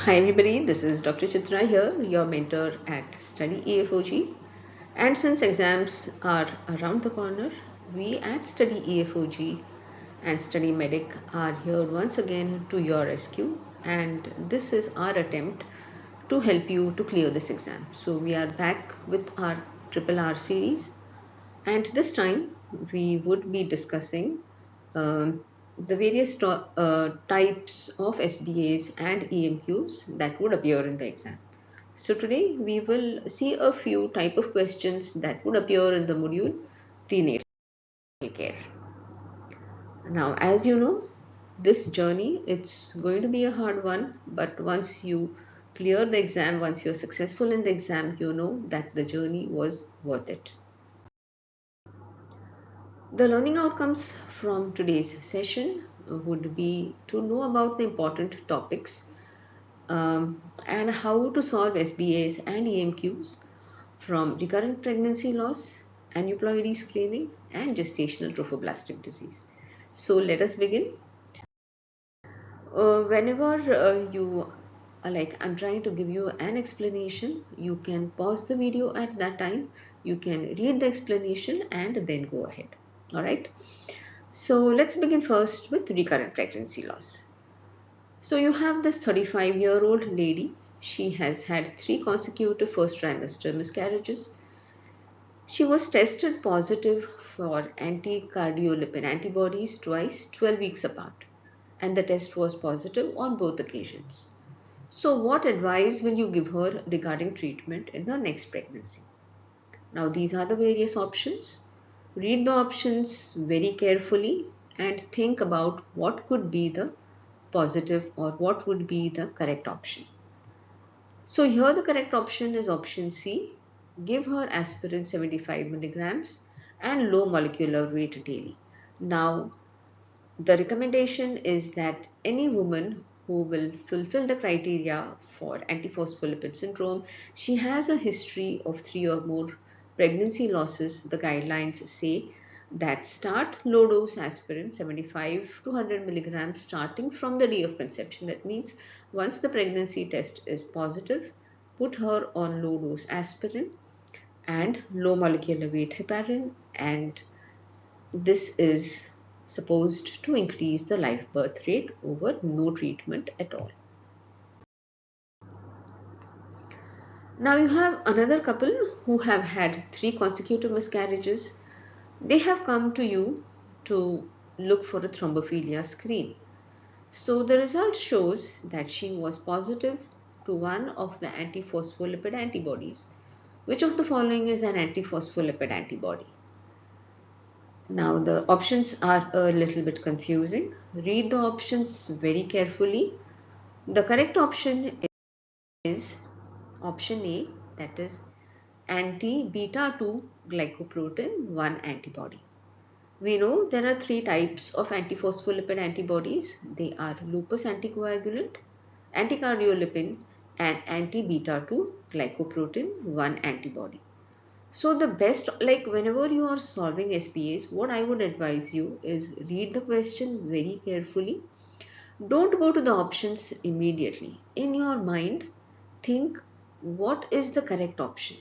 Hi everybody, this is Dr. Chitra here, your mentor at Study EFOG. And since exams are around the corner, we at Study EFOG and StudyMEDIC are here once again to your rescue. And this is our attempt to help you to clear this exam. So we are back with our RRR series. And this time we would be discussing the various types of SBAs and EMQs that would appear in the exam. So today we will see a few type of questions that would appear in the module Prenatal Care. Now, as you know, this journey, it's going to be a hard one, but once you clear the exam, once you're successful in the exam, you know that the journey was worth it. The learning outcomes from today's session would be to know about the important topics and how to solve SBAs and EMQs from recurrent pregnancy loss, aneuploidy screening, and gestational trophoblastic disease. So let us begin. Whenever you I'm trying to give you an explanation, you can pause the video at that time. You can read the explanation and then go ahead. All right. So let's begin first with recurrent pregnancy loss. So you have this 35-year-old lady. She has had 3 consecutive first trimester miscarriages. She was tested positive for anti-cardiolipin antibodies twice, 12 weeks apart, and the test was positive on both occasions. So what advice will you give her regarding treatment in the next pregnancy? Now these are the various options. Read the options very carefully and think about what could be the positive or what would be the correct option. So here the correct option is option C. Give her aspirin 75 milligrams and low molecular weight daily. Now the recommendation is that any woman who will fulfill the criteria for antiphospholipid syndrome, she has a history of 3 or more pregnancy losses. The guidelines say that start low dose aspirin 75 to 100 milligrams starting from the day of conception. That means once the pregnancy test is positive, put her on low dose aspirin and low molecular weight heparin, and this is supposed to increase the live birth rate over no treatment at all. Now you have another couple who have had 3 consecutive miscarriages. They have come to you to look for a thrombophilia screen. So the result shows that she was positive to one of the antiphospholipid antibodies. Which of the following is an antiphospholipid antibody? Now the options are a little bit confusing. Read the options very carefully. The correct option is option A, that is anti-beta-2 glycoprotein 1 antibody. We know there are 3 types of antiphospholipid antibodies. They are lupus anticoagulant, anticardiolipin, and anti-beta-2 glycoprotein 1 antibody. So the best, whenever you are solving SPAs, what I would advise you is read the question very carefully. Don't go to the options immediately. In your mind, think what is the correct option,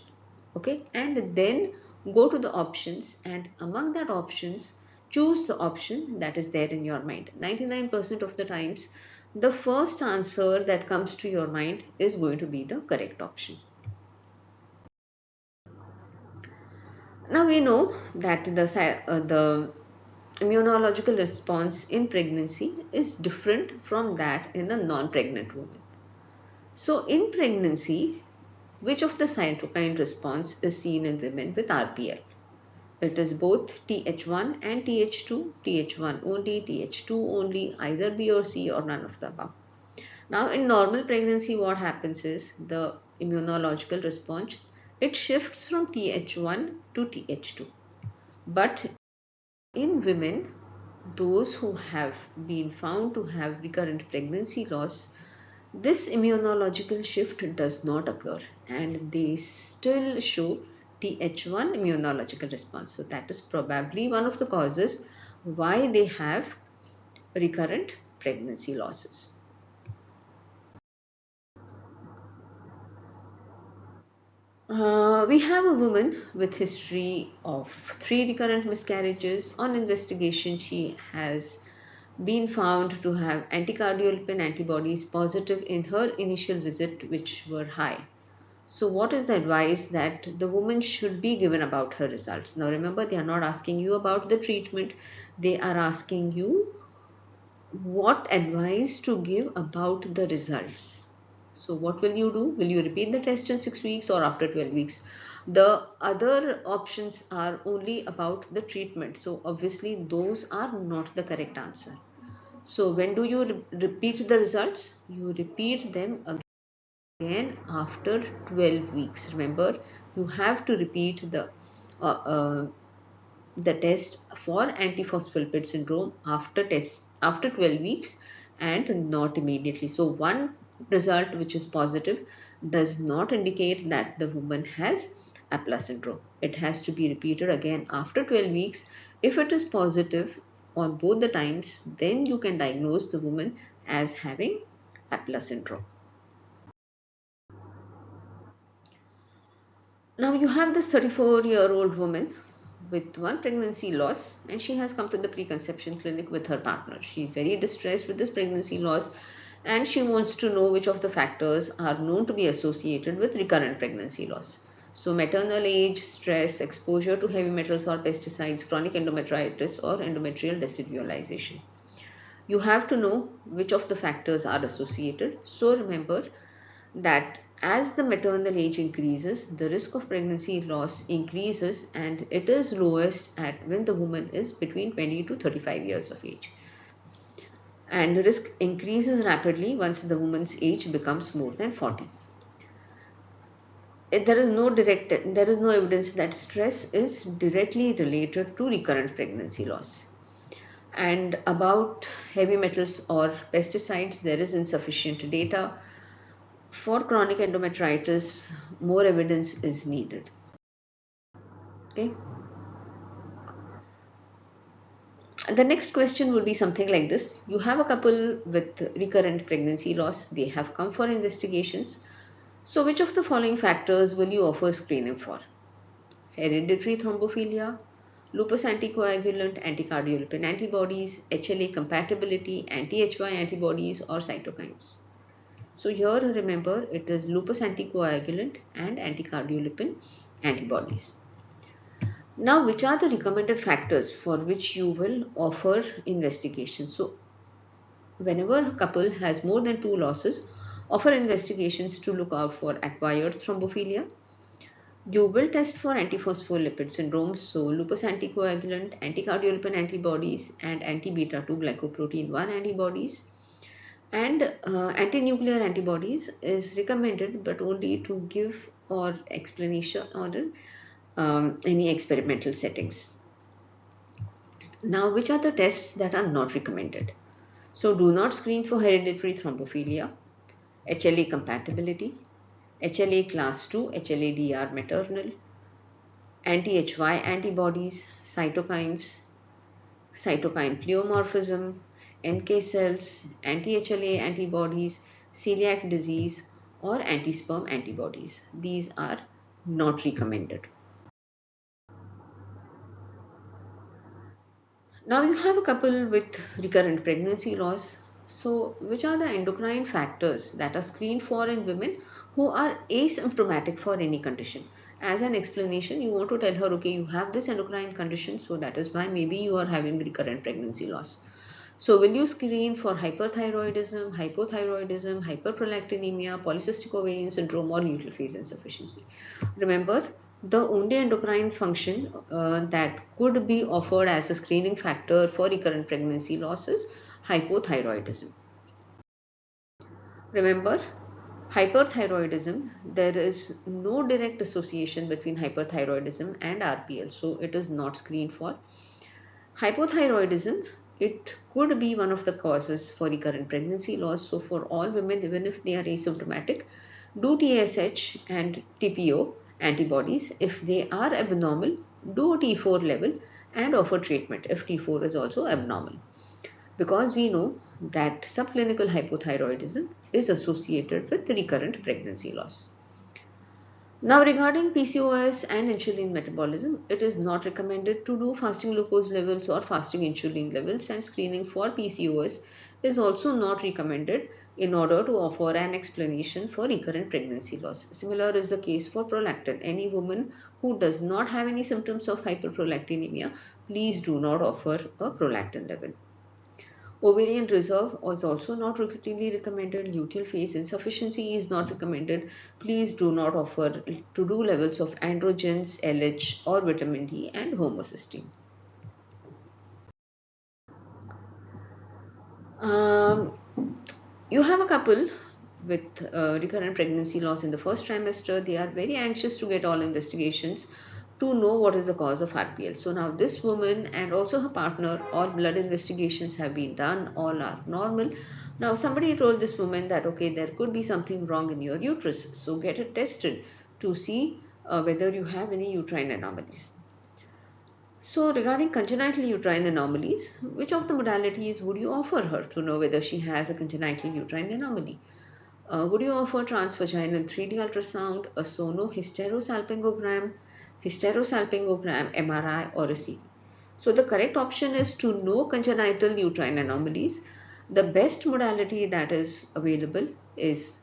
okay, and then go to the options, and among that options choose the option that is there in your mind. 99% of the times the first answer that comes to your mind is going to be the correct option. Now we know that the immunological response in pregnancy is different from that in a non-pregnant woman. So in pregnancy, which of the cytokine response is seen in women with RPL? It is both Th1 and Th2, Th1 only, Th2 only, either B or C or none of the above. Now in normal pregnancy, what happens is the immunological response, it shifts from Th1 to Th2. But in women, those who have been found to have recurrent pregnancy loss, this immunological shift does not occur and they still show Th1 immunological response. So that is probably one of the causes why they have recurrent pregnancy losses. We have a woman with history of 3 recurrent miscarriages. On investigation, she has been found to have anticardiolipin antibodies positive in her initial visit, which were high. So what is the advice that the woman should be given about her results? Now remember, they are not asking you about the treatment. They are asking you what advice to give about the results. So what will you do? Will you repeat the test in 6 weeks or after 12 weeks? The other options are only about the treatment. So obviously those are not the correct answer. So when do you repeat the results? You repeat them again after 12 weeks. Remember, you have to repeat uh, uh, the test for antiphospholipid syndrome after 12 weeks and not immediately. So one result which is positive does not indicate that the woman has Apla's syndrome. It has to be repeated again after 12 weeks. If it is positive on both the times, then you can diagnose the woman as having Apla's syndrome. Now you have this 34-year-old woman with one pregnancy loss, and she has come to the preconception clinic with her partner. She is very distressed with this pregnancy loss, and she wants to know which of the factors are known to be associated with recurrent pregnancy loss. So maternal age, stress, exposure to heavy metals or pesticides, chronic endometritis or endometrial decidualization. You have to know which of the factors are associated. So remember that as the maternal age increases, the risk of pregnancy loss increases, and it is lowest at when the woman is between 20 to 35 years of age. And the risk increases rapidly once the woman's age becomes more than 40. There is no evidence that stress is directly related to recurrent pregnancy loss. And about heavy metals or pesticides, there is insufficient data. For chronic endometritis, more evidence is needed. Okay. The next question would be something like this. You have a couple with recurrent pregnancy loss. They have come for investigations. So which of the following factors will you offer screening for? Hereditary thrombophilia, lupus anticoagulant, anticardiolipin antibodies, HLA compatibility, anti-HY antibodies, or cytokines. So here remember, it is lupus anticoagulant and anticardiolipin antibodies. Now, which are the recommended factors for which you will offer investigation? So whenever a couple has more than 2 losses, offer investigations to look out for acquired thrombophilia. You will test for antiphospholipid syndrome, so lupus anticoagulant, anticardiolipin antibodies, and anti-beta 2 glycoprotein 1 antibodies. And anti-nuclear antibodies is recommended, but only to give or explanation or any experimental settings. Now, which are the tests that are not recommended? So, do not screen for hereditary thrombophilia, HLA compatibility, HLA class 2, HLA-DR maternal, anti-HY antibodies, cytokines, cytokine pleomorphism, NK cells, anti-HLA antibodies, celiac disease, or anti-sperm antibodies. These are not recommended. Now you have a couple with recurrent pregnancy loss. So which are the endocrine factors that are screened for in women who are asymptomatic for any condition? As an explanation, you want to tell her, okay, you have this endocrine condition, so that is why maybe you are having recurrent pregnancy loss. So will you screen for hyperthyroidism, hypothyroidism, hyperprolactinemia, polycystic ovarian syndrome, or luteal phase insufficiency? Remember, the only endocrine function that could be offered as a screening factor for recurrent pregnancy loss is hypothyroidism. Remember, hyperthyroidism, there is no direct association between hyperthyroidism and RPL, so it is not screened for. Hypothyroidism, it could be one of the causes for recurrent pregnancy loss. So for all women, even if they are asymptomatic, do TSH and TPO antibodies. If they are abnormal, do a T4 level and offer treatment if T4 is also abnormal. Because we know that subclinical hypothyroidism is associated with recurrent pregnancy loss. Now regarding PCOS and insulin metabolism, it is not recommended to do fasting glucose levels or fasting insulin levels, and screening for PCOS is also not recommended in order to offer an explanation for recurrent pregnancy loss. Similar is the case for prolactin. Any woman who does not have any symptoms of hyperprolactinemia, please do not offer a prolactin level. Ovarian reserve is also not routinely recommended. Luteal phase insufficiency is not recommended. Please do not offer to do levels of androgens, LH or vitamin D and homocysteine. You have a couple with recurrent pregnancy loss in the first trimester. They are very anxious to get all investigations to know what is the cause of RPL. So now this woman and also her partner, all blood investigations have been done, all are normal. Now somebody told this woman that okay, there could be something wrong in your uterus, so get it tested to see whether you have any uterine anomalies. So regarding congenital uterine anomalies, which of the modalities would you offer her to know whether she has a congenital uterine anomaly? Would you offer transvaginal 3D ultrasound, a sono-hysterosalpingogram, MRI or a CT? So the correct option is to know congenital uterine anomalies. The best modality that is available is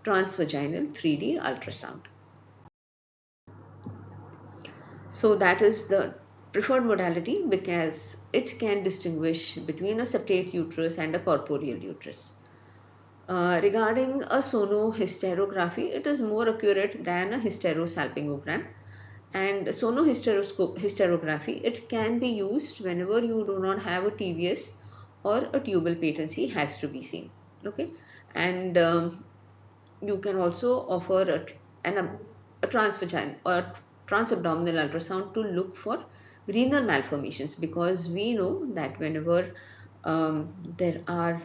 transvaginal 3D ultrasound. So that is the preferred modality because it can distinguish between a septate uterus and a corporeal uterus. Regarding a sonohysterography, it is more accurate than a hysterosalpingogram. And sonohysterography, it can be used whenever you do not have a TVS or a tubal patency has to be seen. Okay, and you can also offer a transvaginal or transabdominal ultrasound to look for renal malformations, because we know that whenever there are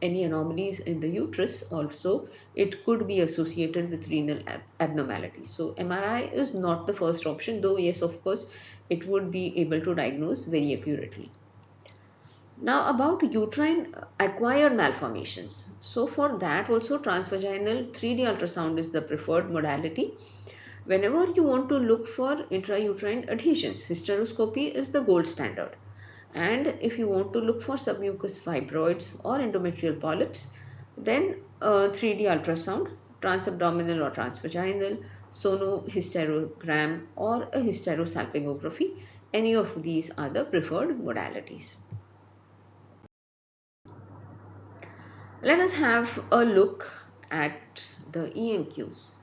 any anomalies in the uterus, also it could be associated with renal abnormalities. So MRI is not the first option, though yes, of course it would be able to diagnose very accurately. Now about uterine acquired malformations. So for that also transvaginal 3D ultrasound is the preferred modality. Whenever you want to look for intrauterine adhesions, hysteroscopy is the gold standard. And if you want to look for submucous fibroids or endometrial polyps, then 3D ultrasound, transabdominal or transvaginal, sonohysterogram or a hysterosalpingography, any of these are the preferred modalities. Let us have a look at the EMQs.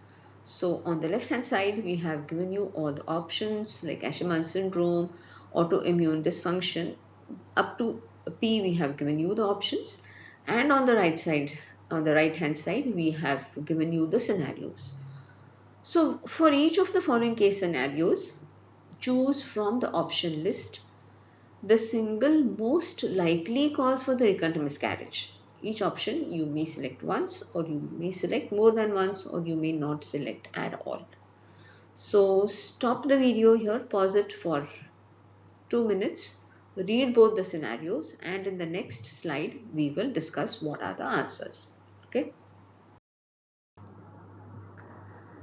So on the left hand side, we have given you all the options like Asherman syndrome, autoimmune dysfunction. Up to P, we have given you the options. And on the right side, on the right hand side, we have given you the scenarios. So for each of the following case scenarios, choose from the option list the single most likely cause for the recurrent miscarriage. Each option you may select once, or you may select more than once, or you may not select at all. So stop the video here, pause it for 2 minutes, read both the scenarios, and in the next slide we will discuss what are the answers. Okay.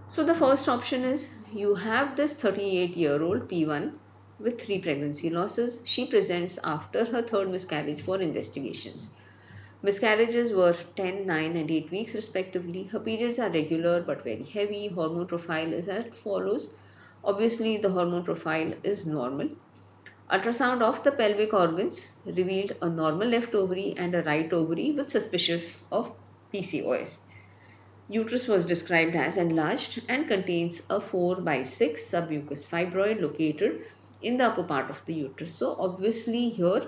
So the first option is you have this 38-year-old P1 with 3 pregnancy losses. She presents after her third miscarriage for investigations. Miscarriages were 10, 9 and 8 weeks respectively. Her periods are regular but very heavy. Hormone profile is as follows. Obviously the hormone profile is normal. Ultrasound of the pelvic organs revealed a normal left ovary and a right ovary with suspicious of PCOS. Uterus was described as enlarged and contains a 4/6 submucous fibroid located in the upper part of the uterus. So obviously here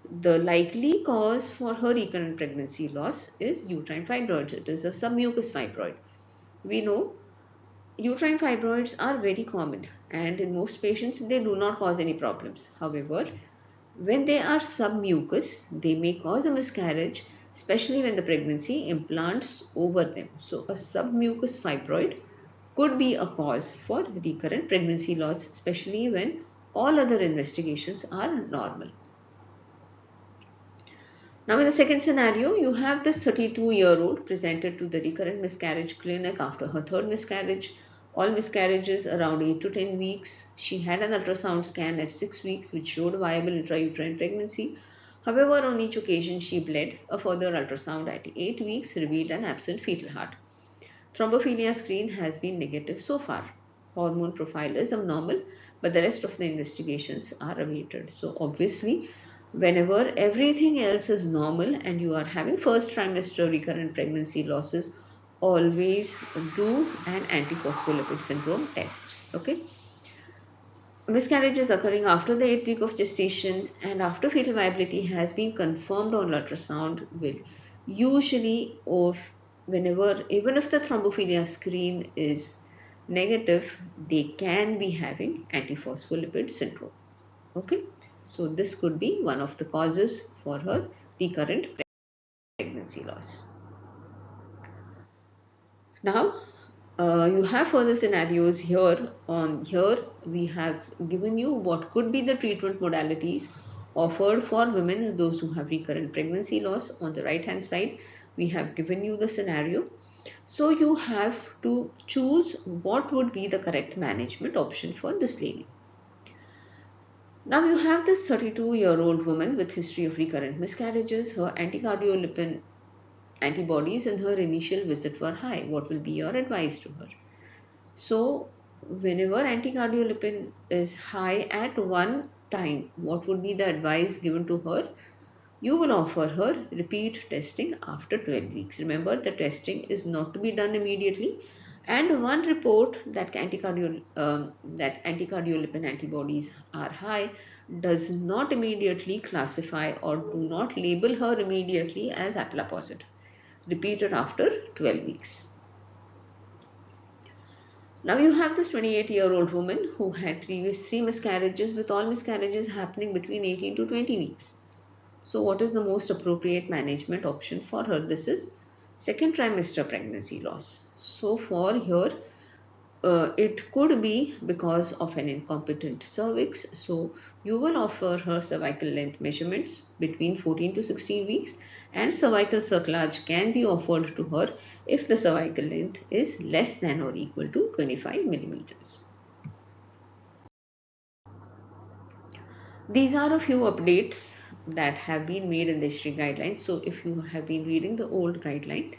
the likely cause for her recurrent pregnancy loss is uterine fibroids. It is a submucous fibroid. We know uterine fibroids are very common and in most patients they do not cause any problems. However, when they are submucous, they may cause a miscarriage, especially when the pregnancy implants over them. So a submucous fibroid could be a cause for recurrent pregnancy loss, especially when all other investigations are normal. Now in the second scenario, you have this 32-year-old presented to the recurrent miscarriage clinic after her third miscarriage. All miscarriages around 8 to 10 weeks. She had an ultrasound scan at 6 weeks which showed viable intrauterine pregnancy. However, on each occasion she bled. A further ultrasound at 8 weeks revealed an absent fetal heart. Thrombophilia screen has been negative so far. Hormone profile is abnormal, but the rest of the investigations are awaited. So obviously, whenever everything else is normal and you are having first trimester recurrent pregnancy losses, always do an antiphospholipid syndrome test. Okay. Miscarriages occurring after the 8th week of gestation and after fetal viability has been confirmed on ultrasound will usually, or whenever, even if the thrombophilia screen is negative, they can be having antiphospholipid syndrome. Okay, so this could be one of the causes for her recurrent pregnancy loss. Now, you have further scenarios here. Here we have given you what could be the treatment modalities offered for women, those who have recurrent pregnancy loss. On the right hand side, we have given you the scenario. So you have to choose what would be the correct management option for this lady. Now you have this 32-year-old woman with history of recurrent miscarriages. Her anticardiolipin antibodies in her initial visit were high. What will be your advice to her? So whenever anticardiolipin is high at one time, what would be the advice given to her? You will offer her repeat testing after 12 weeks. Remember, the testing is not to be done immediately, and one report that anticardiolipin antibodies are high does not immediately classify or do not label her immediately as APLA positive. Repeat it after 12 weeks. Now you have this 28-year-old woman who had previous 3 miscarriages, with all miscarriages happening between 18 to 20 weeks. So what is the most appropriate management option for her? This is second trimester pregnancy loss. So for here, it could be because of an incompetent cervix. So you will offer her cervical length measurements between 14 to 16 weeks, and cervical cerclage can be offered to her if the cervical length is less than or equal to 25 millimeters. These are a few updates that have been made in the history guidelines. So if you have been reading the old guideline,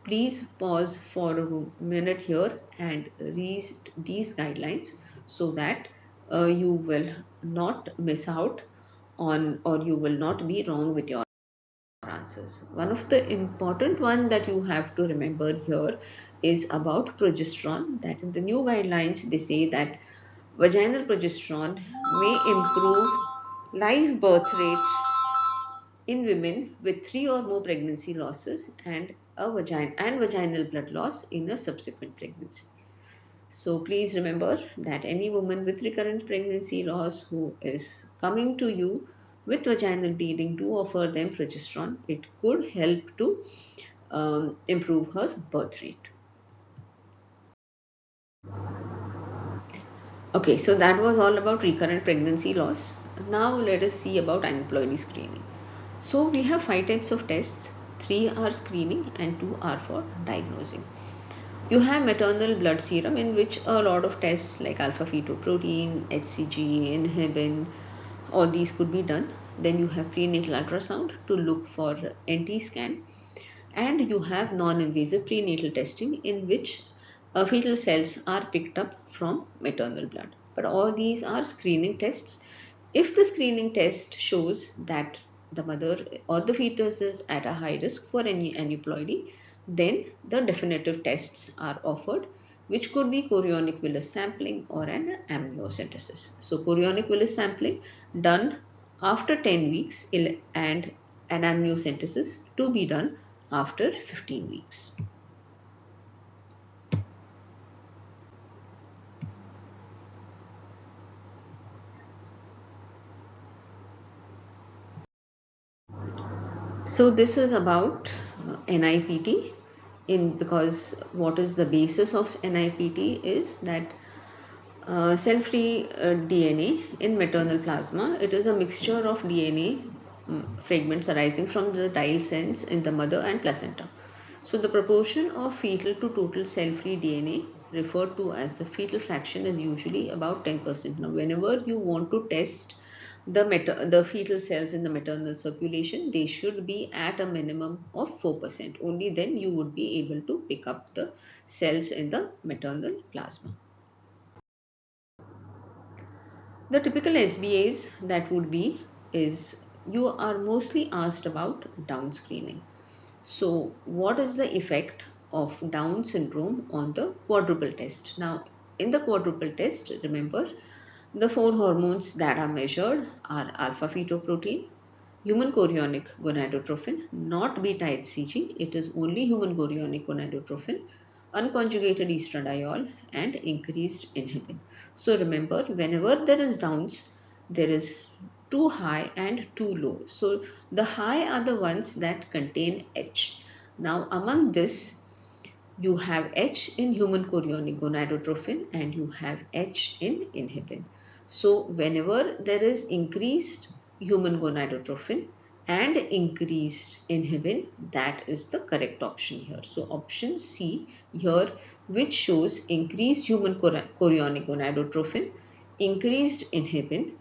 please pause for a minute here and read these guidelines so that you will not miss out on, or you will not be wrong with your answers. One of the important one that you have to remember here is about progesterone, that in the new guidelines they say that vaginal progesterone may improve live birth rate in women with 3 or more pregnancy losses and vaginal blood loss in a subsequent pregnancy. So please remember that any woman with recurrent pregnancy loss who is coming to you with vaginal bleeding, do offer them progesterone. It could help to improve her birth rate. Okay, so that was all about recurrent pregnancy loss. Now let us see about aneuploidy screening. So we have 5 types of tests. 3 are screening and 2 are for diagnosing. You have maternal blood serum, in which a lot of tests like alpha fetoprotein, HCG, inhibin, all these could be done. Then you have prenatal ultrasound to look for NT scan, and you have non-invasive prenatal testing in which fetal cells are picked up from maternal blood. But all these are screening tests. If the screening test shows that the mother or the fetus is at a high risk for any aneuploidy, then the definitive tests are offered, which could be chorionic villus sampling or an amniocentesis. So chorionic villus sampling done after 10 weeks and an amniocentesis to be done after 15 weeks. So this is about NIPT, because what is the basis of NIPT is that cell-free DNA in maternal plasma. It is a mixture of DNA fragments arising from the dial cells in the mother and placenta. So the proportion of fetal to total cell-free DNA referred to as the fetal fraction is usually about 10%. Now whenever you want to test the fetal cells in the maternal circulation, they should be at a minimum of 4%. Only then you would be able to pick up the cells in the maternal plasma. The typical SBAs that would be is you are mostly asked about Down screening. So what is the effect of Down syndrome on the quadruple test? Now in the quadruple test, remember the 4 hormones that are measured are alpha fetoprotein, human chorionic gonadotrophin, not beta HCG, it is only human chorionic gonadotrophin, unconjugated estradiol and increased inhibin. So remember, whenever there is Downs, there is too high and too low. So the high are the ones that contain H. Now among this, you have H in human chorionic gonadotrophin and you have H in inhibin. So whenever there is increased human gonadotrophin and increased inhibin, that is the correct option here. So option C here, which shows increased human chorionic gonadotrophin, increased inhibin,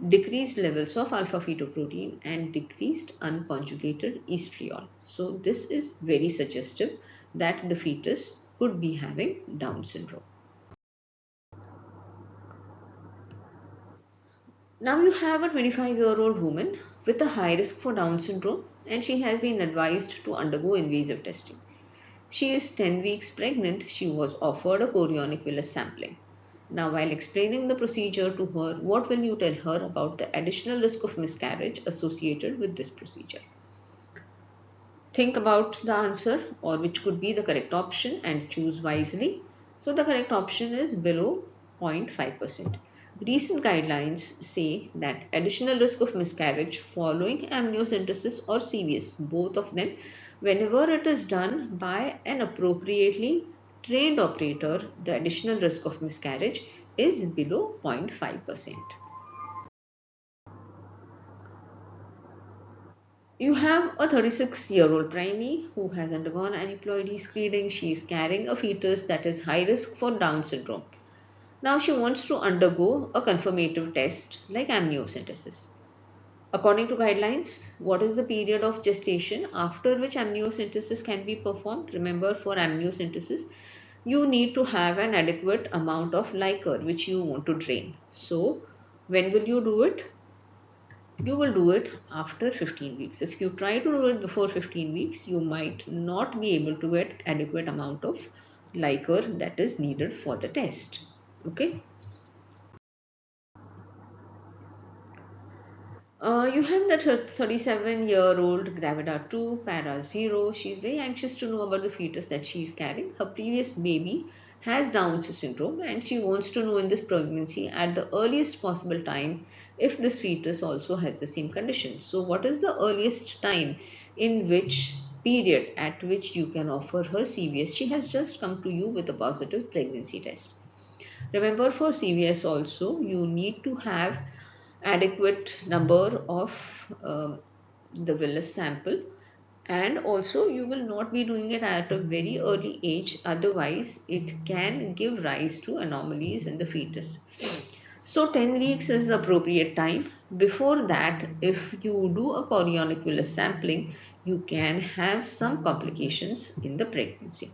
decreased levels of alpha fetoprotein and decreased unconjugated estriol. So this is very suggestive that the fetus could be having Down syndrome. Now you have a 25-year-old woman with a high risk for Down syndrome and she has been advised to undergo invasive testing. She is 10 weeks pregnant. She was offered a chorionic villus sampling. Now while explaining the procedure to her, what will you tell her about the additional risk of miscarriage associated with this procedure? Think about the answer or which could be the correct option and choose wisely. So the correct option is below 0.5%. Recent guidelines say that additional risk of miscarriage following amniocentesis or CVS, both of them, whenever it is done by an appropriately trained operator, the additional risk of miscarriage is below 0.5%. You have a 36-year-old preemie who has undergone aneuploidy screening. She is carrying a fetus that is high risk for Down syndrome. Now she wants to undergo a confirmative test like amniocentesis. According to guidelines, what is the period of gestation after which amniocentesis can be performed? Remember, for amniocentesis, you need to have an adequate amount of liquor which you want to drain. So, when will you do it? You will do it after 15 weeks. If you try to do it before 15 weeks, you might not be able to get adequate amount of liquor that is needed for the test. Okay. You have that 37-year-old Gravida 2, Para 0. She is very anxious to know about the fetus that she is carrying. Her previous baby has Down syndrome and she wants to know in this pregnancy at the earliest possible time if this fetus also has the same condition. So what is the earliest time in which period at which you can offer her CVS? She has just come to you with a positive pregnancy test. Remember, for CVS also you need to have adequate number of the villus sample, and also you will not be doing it at a very early age, otherwise it can give rise to anomalies in the fetus. So 10 weeks is the appropriate time. Before that, if you do a chorionic villus sampling, you can have some complications in the pregnancy.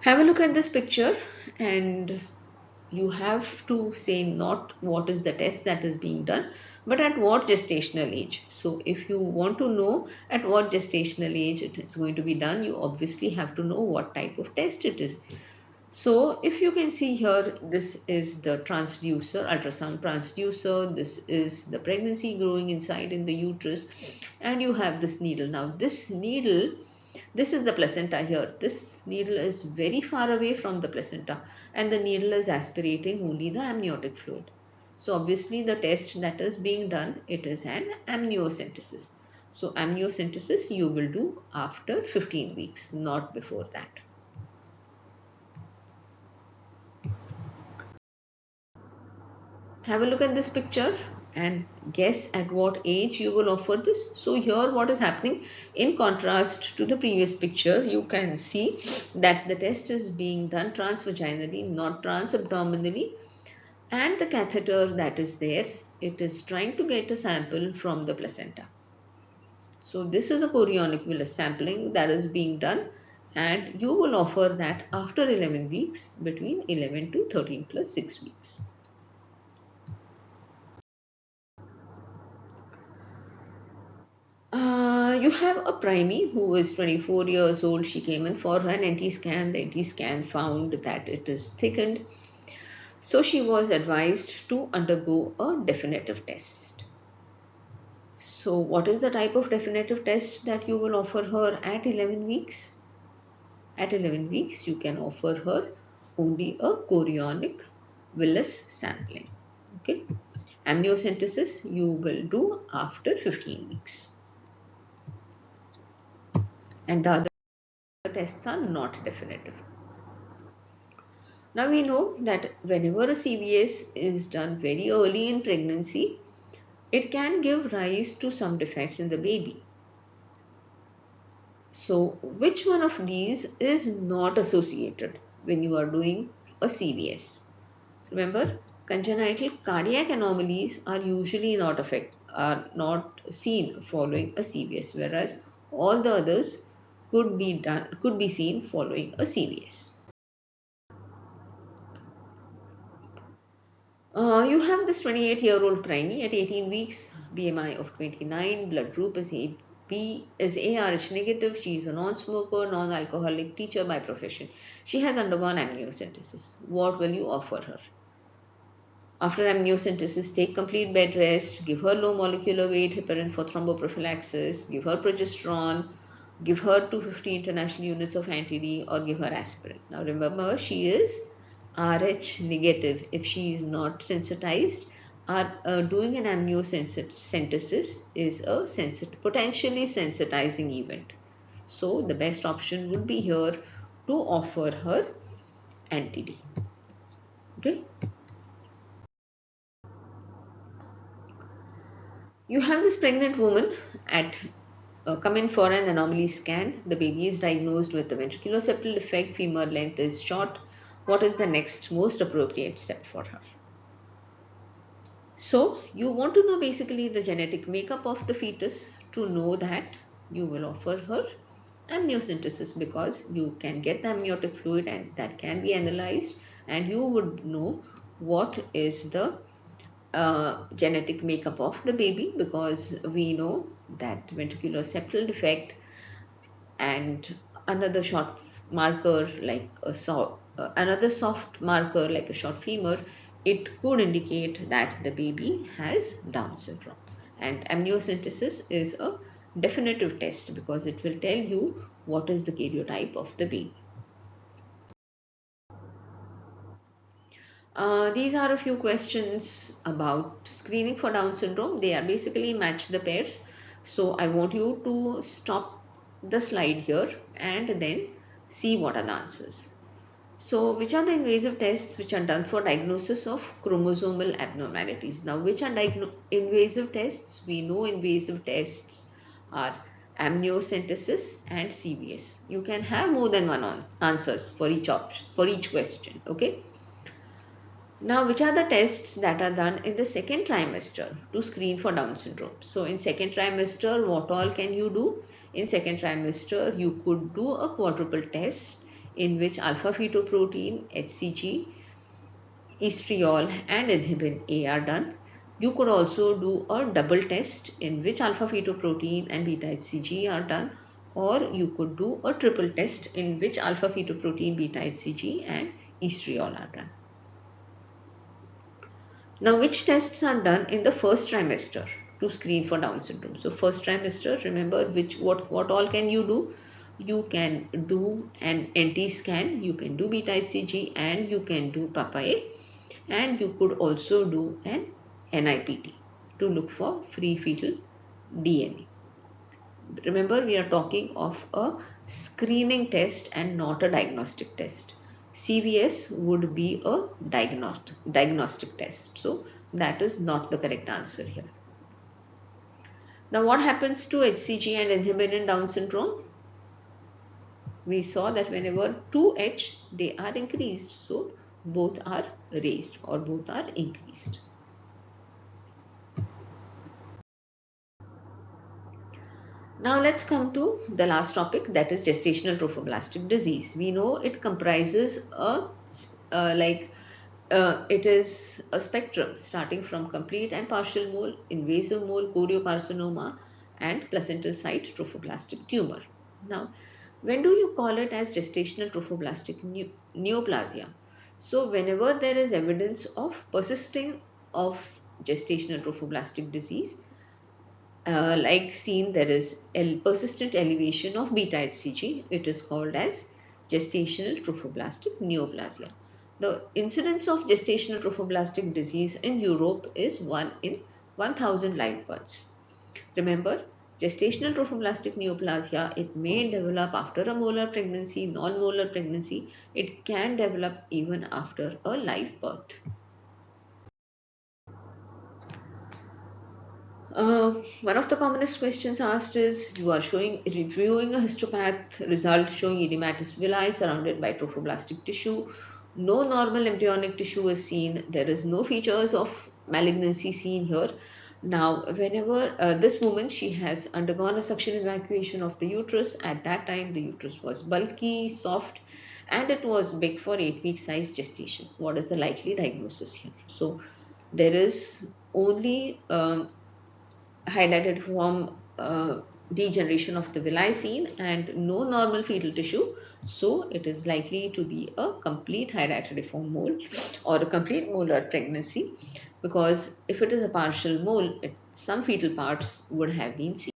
Have a look at this picture and you have to say not what is the test that is being done, but at what gestational age. So if you want to know at what gestational age it is going to be done, you obviously have to know what type of test it is. So if you can see here, this is the transducer, ultrasound transducer. This is the pregnancy growing inside in the uterus, and you have this needle. Now this needle, this is the placenta here. This needle is very far away from the placenta and the needle is aspirating only the amniotic fluid. So obviously the test that is being done, it is an amniocentesis. So amniocentesis you will do after 15 weeks, not before that. Have a look at this picture. and guess at what age you will offer this. So here what is happening, in contrast to the previous picture, you can see that the test is being done transvaginally, not transabdominally, and the catheter that is there, it is trying to get a sample from the placenta. So this is a chorionic villus sampling that is being done, and you will offer that after 11 weeks, between 11 to 13 plus 6 weeks. You have a preemie who is 24 years old. She came in for an NT scan. The NT scan found that it is thickened. So she was advised to undergo a definitive test. So what is the type of definitive test that you will offer her at 11 weeks? At 11 weeks, you can offer her only a chorionic villus sampling. Okay. Amniocentesis you will do after 15 weeks. And the other tests are not definitive. Now we know that whenever a CVS is done very early in pregnancy, it can give rise to some defects in the baby. So which one of these is not associated when you are doing a CVS? Remember, congenital cardiac anomalies are usually not seen following a CVS, whereas all the others could be seen following a CVS. You have this 28-year-old preemie at 18 weeks, BMI of 29, blood group is ARH negative. She is a non-smoker, non-alcoholic, teacher by profession. She has undergone amniocentesis. What will you offer her? After amniocentesis, take complete bed rest, give her low molecular weight heparin for thromboprophylaxis, give her progesterone, give her 250 international units of anti-D, or give her aspirin. Now remember, she is RH negative. If she is not sensitized, doing an amniocentesis is a potentially sensitizing event. So the best option would be here to offer her anti-D. Okay. You have this pregnant woman come in for an anomaly scan. The baby is diagnosed with a ventriculoseptal defect. Femur length is short. What is the next most appropriate step for her? So you want to know basically the genetic makeup of the fetus to know that you will offer her amniocentesis, because you can get the amniotic fluid and that can be analyzed, and you would know what is the genetic makeup of the baby, because we know that ventriculoseptal defect and another short marker like another soft marker like a short femur, it could indicate that the baby has Down syndrome. And amniocentesis is a definitive test because it will tell you what is the karyotype of the baby. These are a few questions about screening for Down syndrome. They are basically match the pairs. So I want you to stop the slide here and then see what are the answers. So which are the invasive tests which are done for diagnosis of chromosomal abnormalities? Now which are invasive tests? We know invasive tests are amniocentesis and CVS. You can have more than one answers for each question. Okay. Now, which are the tests that are done in the second trimester to screen for Down syndrome? So, in second trimester, what all can you do? In second trimester, you could do a quadruple test in which alpha-fetoprotein, HCG, estriol and inhibin A are done. You could also do a double test in which alpha-fetoprotein and beta-HCG are done, or you could do a triple test in which alpha-fetoprotein, beta-HCG and estriol are done. Now, which tests are done in the first trimester to screen for Down syndrome? So, first trimester, remember what all can you do? You can do an NT scan, you can do beta HCG, and you can do Papa-A, and you could also do an NIPT to look for free fetal DNA. Remember, we are talking of a screening test and not a diagnostic test. CVS would be a diagnostic test. So that is not the correct answer here. Now what happens to HCG and inhibin in Down syndrome? We saw that whenever 2H, they are increased. So both are raised or both are increased. Now let's come to the last topic, that is gestational trophoblastic disease. We know it comprises it is a spectrum starting from complete and partial mole, invasive mole, choriocarcinoma, and placental site trophoblastic tumor. Now, when do you call it as gestational trophoblastic neoplasia? So, whenever there is evidence of persisting of gestational trophoblastic disease, like seen there is persistent elevation of beta HCG, it is called as gestational trophoblastic neoplasia. The incidence of gestational trophoblastic disease in Europe is 1 in 1000 live births. Remember, gestational trophoblastic neoplasia, it may develop after a molar pregnancy, non-molar pregnancy. It can develop even after a live birth. One of the commonest questions asked is, you are reviewing a histopath result showing edematous villi surrounded by trophoblastic tissue. No normal embryonic tissue is seen. There is no features of malignancy seen here. Now, whenever this woman, she has undergone a suction evacuation of the uterus. At that time, the uterus was bulky, soft, and it was big for 8-week size gestation. What is the likely diagnosis here? So, there is only highlighted form degeneration of the villi seen and no normal fetal tissue. So it is likely to be a complete hydatidform mole or a complete molar pregnancy, because if it is a partial mole, some fetal parts would have been seen.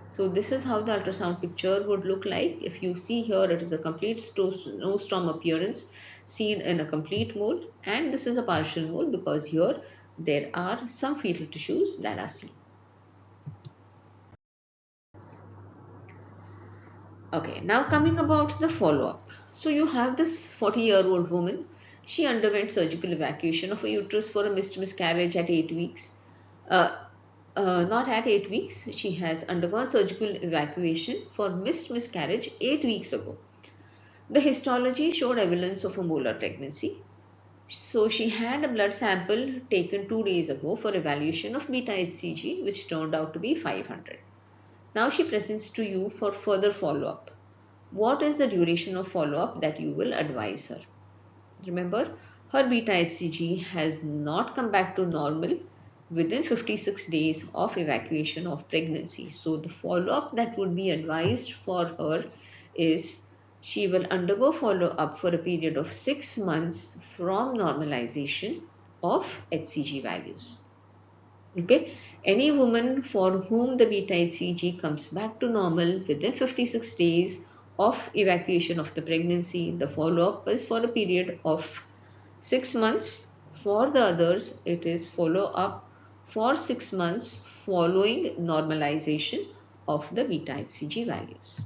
So this is how the ultrasound picture would look like. If you see here, it is a complete snowstorm appearance seen in a complete mole, and this is a partial mole because here there are some fetal tissues that are seen. Okay, now coming about the follow-up. So you have this 40-year-old woman. She underwent surgical evacuation of a uterus for a missed miscarriage at 8 weeks. Not at 8 weeks. She has undergone surgical evacuation for missed miscarriage 8 weeks ago. The histology showed evidence of a molar pregnancy. So she had a blood sample taken 2 days ago for evaluation of beta HCG, which turned out to be 500. Now she presents to you for further follow-up. What is the duration of follow-up that you will advise her? Remember, her beta HCG has not come back to normal within 56 days of evacuation of pregnancy. So the follow-up that would be advised for her is she will undergo follow-up for a period of 6 months from normalization of HCG values. Okay, any woman for whom the beta HCG comes back to normal within 56 days of evacuation of the pregnancy, the follow-up is for a period of 6 months. For the others, it is follow-up for 6 months following normalization of the beta HCG values.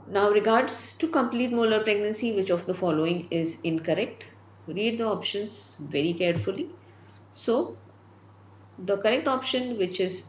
Now, regards to complete molar pregnancy, which of the following is incorrect? Read the options very carefully. So, the correct option is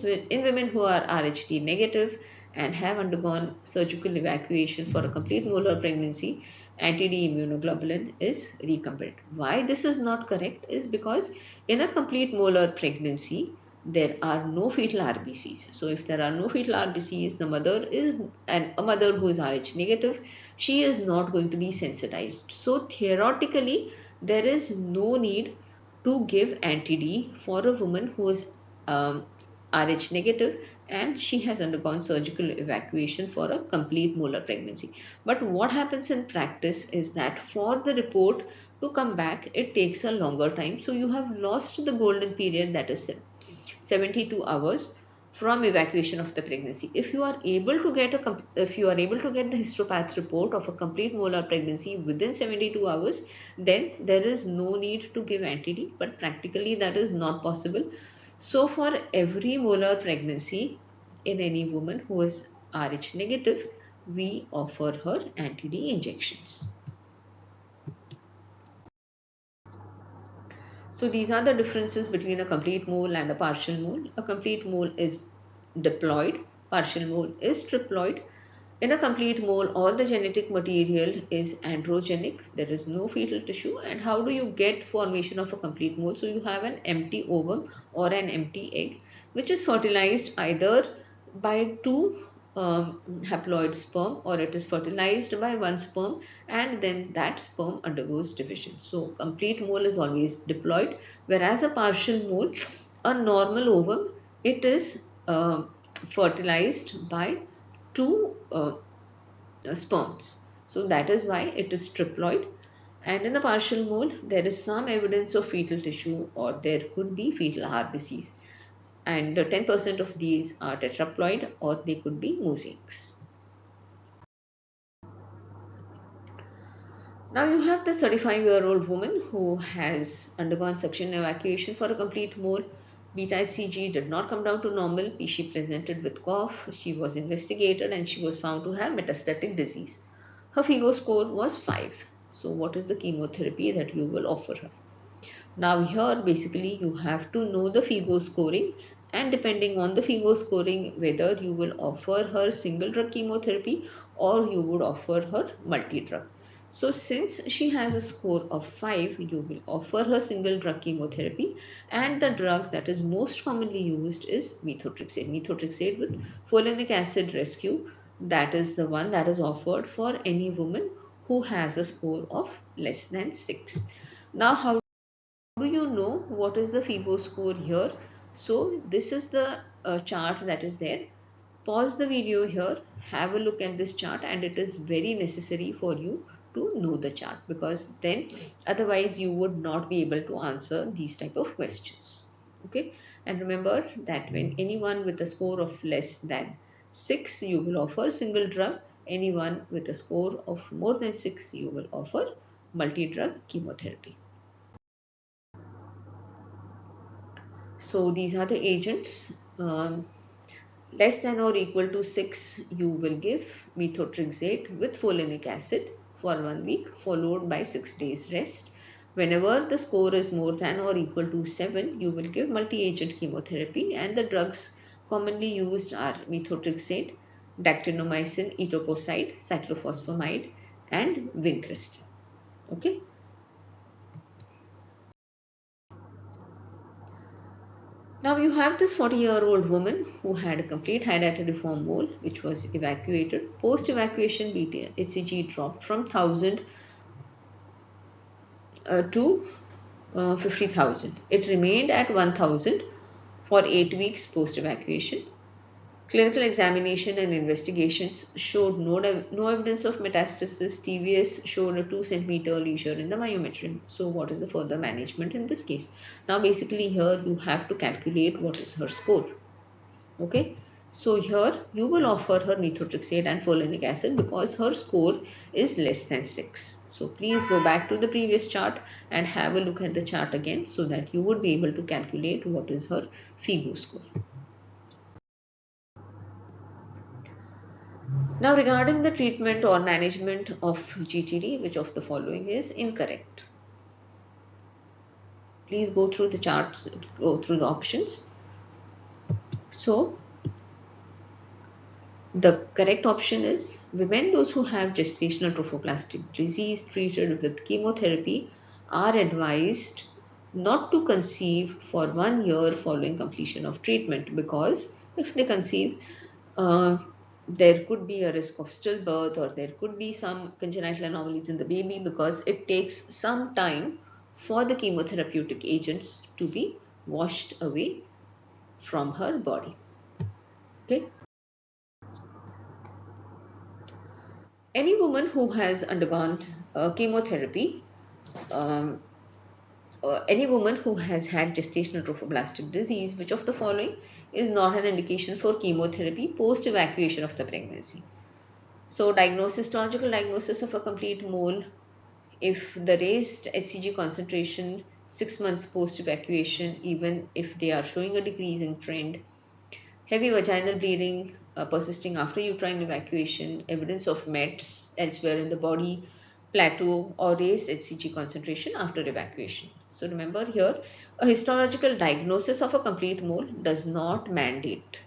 in women who are Rhd negative and have undergone surgical evacuation for a complete molar pregnancy, anti-D immunoglobulin is recombinant. Why this is not correct is because in a complete molar pregnancy, there are no fetal RBCs. So if there are no fetal RBCs, a mother who is Rh negative, she is not going to be sensitized. So theoretically, there is no need to give anti-D for a woman who is Rh negative and she has undergone surgical evacuation for a complete molar pregnancy. But what happens in practice is that for the report to come back, it takes a longer time. So you have lost the golden period, that is 72 hours from evacuation of the pregnancy. If you are able to get the histopath report of a complete molar pregnancy within 72 hours, then there is no need to give anti-D, but practically that is not possible. So for every molar pregnancy, in any woman who is Rh negative, we offer her anti-D injections. So these are the differences between a complete mole and a partial mole. A complete mole is diploid, partial mole is triploid. In a complete mole, all the genetic material is androgenic. There is no fetal tissue. And how do you get formation of a complete mole? So you have an empty ovum or an empty egg, which is fertilized either by two haploid sperm, or it is fertilized by one sperm, and then that sperm undergoes division. So complete mole is always diploid, whereas a partial mole, a normal ovum, it is fertilized by two sperms. So that is why it is triploid. And in the partial mole, there is some evidence of fetal tissue, or there could be fetal RBCs. And 10% of these are tetraploid, or they could be mosaics. Now you have this 35-year-old woman who has undergone suction evacuation for a complete mole. Beta HCG did not come down to normal. She presented with cough. She was investigated and she was found to have metastatic disease. Her FIGO score was 5. So what is the chemotherapy that you will offer her? Now here basically you have to know the FIGO scoring, and depending on the FIGO scoring, whether you will offer her single drug chemotherapy or you would offer her multi-drug. So since she has a score of 5, you will offer her single drug chemotherapy, and the drug that is most commonly used is methotrexate. Methotrexate with folinic acid rescue, that is the one that is offered for any woman who has a score of less than 6. Now how do you know what is the FIGO score here? So this is the chart that is there. Pause the video here, have a look at this chart, and it is very necessary for you to know the chart, because then otherwise you would not be able to answer these type of questions. Okay, and remember that when anyone with a score of less than 6, you will offer single drug. Anyone with a score of more than 6, you will offer multi-drug chemotherapy. So these are the agents. Less than or equal to 6, you will give methotrexate with folinic acid for 1 week, followed by 6 days rest. Whenever the score is more than or equal to 7, you will give multi-agent chemotherapy, and the drugs commonly used are methotrexate, dactinomycin, etoposide, cyclophosphamide, and vincristine. Okay. Now you have this 40-year-old woman who had a complete hydatidform mole which was evacuated. Post-evacuation beta HCG dropped from 1000 to 50,000. It remained at 1000 for 8 weeks post-evacuation. Clinical examination and investigations showed no evidence of metastasis. TVS showed a 2 cm lesion in the myometrium. So what is the further management in this case? Now basically here you have to calculate what is her score. Okay, so here you will offer her methotrexate and folinic acid because her score is less than 6. So please go back to the previous chart and have a look at the chart again, so that you would be able to calculate what is her FIGO score. Now regarding the treatment or management of GTD, which of the following is incorrect? Please go through the charts, go through the options. So the correct option is women, those who have gestational trophoblastic disease treated with chemotherapy, are advised not to conceive for 1 year following completion of treatment, because if they conceive, there could be a risk of stillbirth, or there could be some congenital anomalies in the baby, because it takes some time for the chemotherapeutic agents to be washed away from her body. Okay. Any woman who has undergone chemotherapy, any woman who has had gestational trophoblastic disease, which of the following is not an indication for chemotherapy post evacuation of the pregnancy? So histological diagnosis of a complete mole, if the raised HCG concentration 6 months post evacuation, even if they are showing a decreasing trend, heavy vaginal bleeding persisting after uterine evacuation, evidence of METs elsewhere in the body, plateau or raised HCG concentration after evacuation. So remember here, a histological diagnosis of a complete mole does not mandate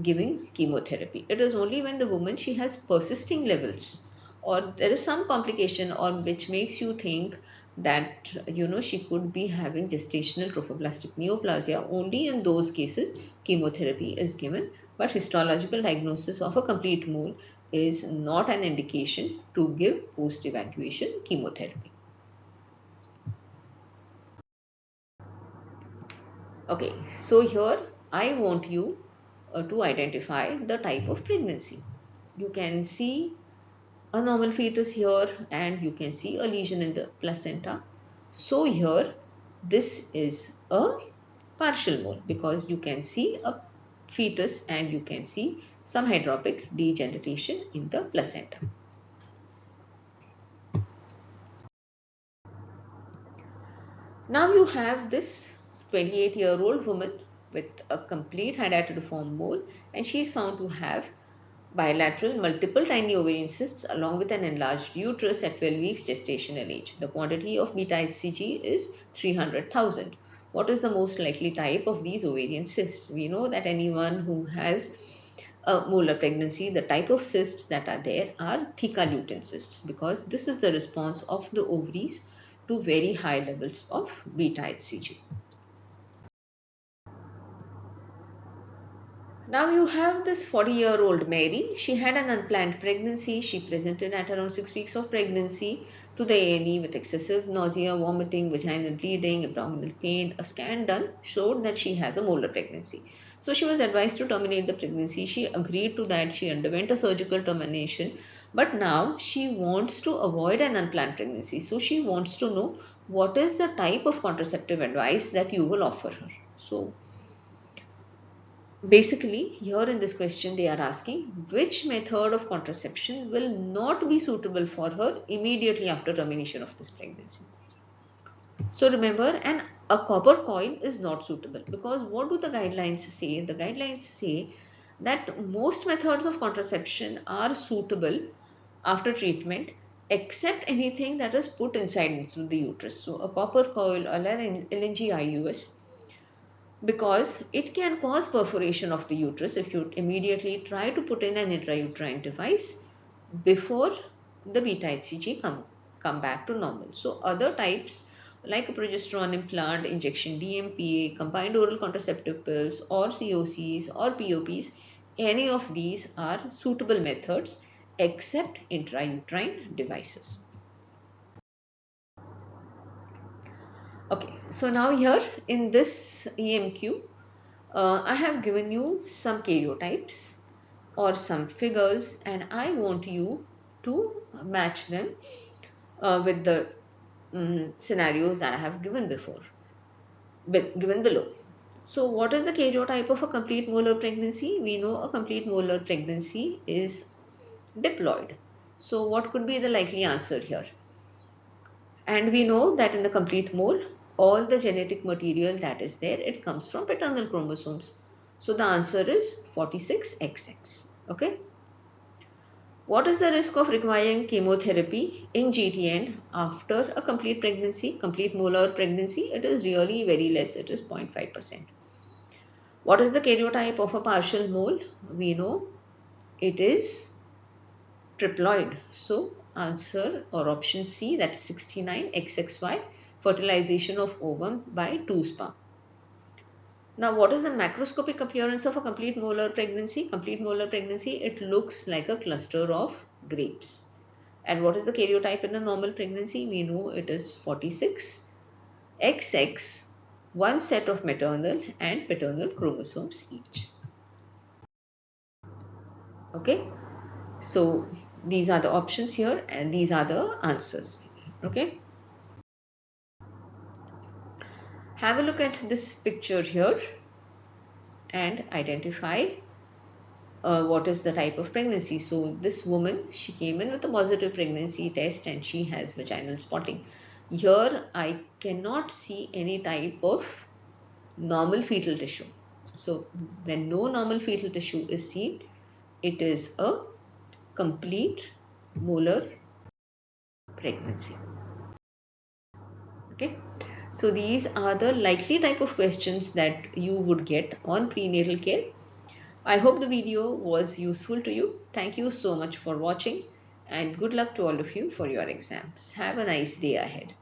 giving chemotherapy. It is only when the woman, she has persisting levels or there is some complication or which makes you think that she could be having gestational trophoblastic neoplasia, only in those cases chemotherapy is given. But histological diagnosis of a complete mole is not an indication to give post evacuation chemotherapy. Okay, so here I want you to identify the type of pregnancy. You can see a normal fetus here and you can see a lesion in the placenta. So here this is a partial mole because you can see a fetus and you can see some hydropic degeneration in the placenta. Now you have this 28-year-old woman with a complete hydatidiform mole and she is found to have bilateral multiple tiny ovarian cysts along with an enlarged uterus at 12 weeks gestational age. The quantity of beta HCG is 300,000. What is the most likely type of these ovarian cysts? We know that anyone who has a molar pregnancy, the type of cysts that are there are theca lutein cysts because this is the response of the ovaries to very high levels of beta HCG. Now you have this 40-year-old Mary. She had an unplanned pregnancy. She presented at around 6 weeks of pregnancy to the A&E with excessive nausea, vomiting, vaginal bleeding, abdominal pain. A scan done showed that she has a molar pregnancy. So she was advised to terminate the pregnancy. She agreed to that. She underwent a surgical termination. But now she wants to avoid an unplanned pregnancy. So she wants to know what is the type of contraceptive advice that you will offer her. So basically, here in this question, they are asking which method of contraception will not be suitable for her immediately after termination of this pregnancy. So remember, a copper coil is not suitable because what do the guidelines say? The guidelines say that most methods of contraception are suitable after treatment except anything that is put inside into the uterus. So a copper coil or an LNG IUS, because it can cause perforation of the uterus if you immediately try to put in an intrauterine device before the beta HCG come back to normal. So other types like a progesterone implant, injection DMPA, combined oral contraceptive pills or COCs or POPs, any of these are suitable methods except intrauterine devices. Okay, so now here in this EMQ, I have given you some karyotypes or some figures and I want you to match them with the scenarios that I have given below. So what is the karyotype of a complete molar pregnancy? We know a complete molar pregnancy is diploid. So what could be the likely answer here? And we know that in the complete mole, all the genetic material that is there, it comes from paternal chromosomes. So the answer is 46XX. Okay. What is the risk of requiring chemotherapy in GTN after a complete pregnancy, complete molar pregnancy? It is really very less. It is 0.5%. What is the karyotype of a partial mole? We know it is triploid. So answer or option C, that is 69XXY, fertilization of ovum by 2 sperm. Now what is the macroscopic appearance of a complete molar pregnancy? Complete molar pregnancy, it looks like a cluster of grapes. And what is the karyotype in a normal pregnancy? We know it is 46XX, one set of maternal and paternal chromosomes each. Okay, so these are the options here and these are the answers. Okay, have a look at this picture here and identify what is the type of pregnancy. So this woman, she came in with a positive pregnancy test and she has vaginal spotting. Here I cannot see any type of normal fetal tissue. So when no normal fetal tissue is seen, it is a complete molar pregnancy. Okay. So these are the likely type of questions that you would get on prenatal care. I hope the video was useful to you. Thank you so much for watching and good luck to all of you for your exams. Have a nice day ahead.